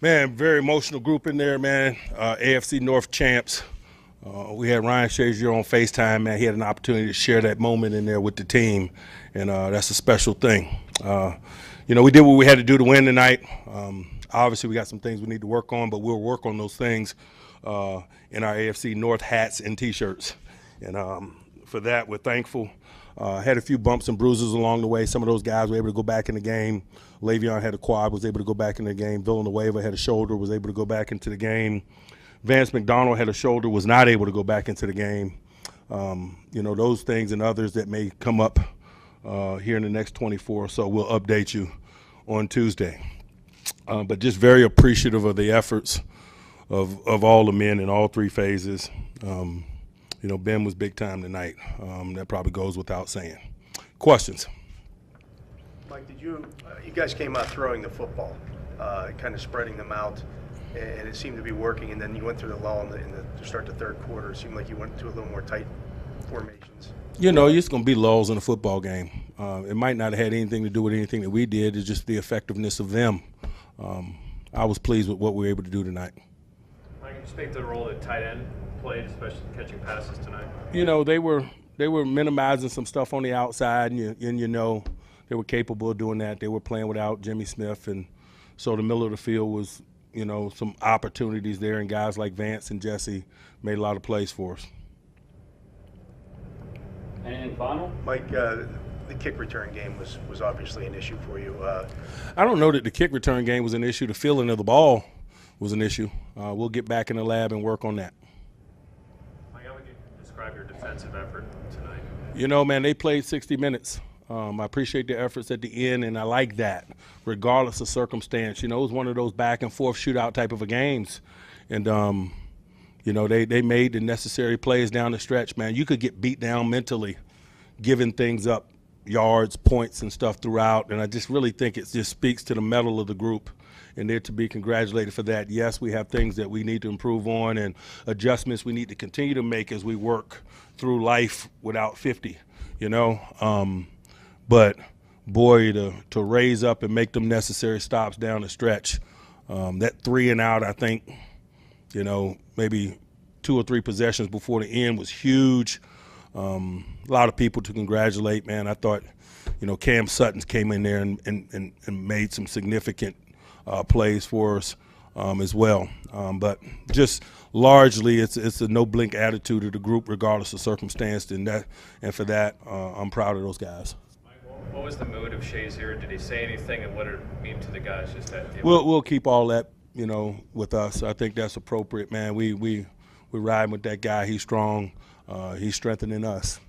Man, very emotional group in there, man. AFC North champs. We had Ryan Shazier on FaceTime, man. He had an opportunity to share that moment in there with the team, and that's a special thing. We did what we had to do to win tonight. Obviously, we got some things we need to work on, but we'll work on those things in our AFC North hats and T-shirts. And for that, we're thankful. Had a few bumps and bruises along the way. Some of those guys were able to go back in the game. Le'Veon had a quad, was able to go back in the game. Villanueva had a shoulder, was able to go back into the game. Vance McDonald had a shoulder, was not able to go back into the game. Those things and others that may come up here in the next 24 or so, we'll update you on Tuesday. But just very appreciative of the efforts of all the men in all three phases. Ben was big time tonight. That probably goes without saying. Questions? Mike, you guys came out throwing the football, kind of spreading them out, and it seemed to be working, and then you went through the lull to start the third quarter. It seemed like you went to a little more tight formations. It's going to be lulls in a football game. It might not have had anything to do with anything that we did. It's just the effectiveness of them. I was pleased with what we were able to do tonight. Mike, can you speak to the role that tight end played, especially catching passes tonight? They were minimizing some stuff on the outside, and they were capable of doing that. They were playing without Jimmy Smith, and so the middle of the field was, some opportunities there, and guys like Vance and Jesse made a lot of plays for us. And final? Mike, the kick return game was obviously an issue for you. I don't know that the kick return game was an issue. The feeling of the ball was an issue. We'll get back in the lab and work on that. Mike, how would you describe your defensive effort tonight? Man, they played 60 minutes. I appreciate the efforts at the end, and I like that, regardless of circumstance. It was one of those back-and-forth shootout type of games. And, they made the necessary plays down the stretch, man. You could get beat down mentally, giving things up, yards, points, and stuff throughout. And I just really think it just speaks to the mettle of the group, and they're to be congratulated for that. Yes, we have things that we need to improve on and adjustments we need to continue to make as we work through life without 50, But, boy, to raise up and make them necessary stops down the stretch, that 3 and out, I think, maybe 2 or 3 possessions before the end was huge. A lot of people to congratulate, man. I thought, Cam Sutton came in there and made some significant plays for us as well. But just largely it's a no-blink attitude of the group regardless of circumstance, and for that, I'm proud of those guys. What was the mood of Shazier? Did he say anything, and what did it mean to the guys? Just that we'll keep all that with us. I think that's appropriate, man. We're riding with that guy. He's strong. He's strengthening us.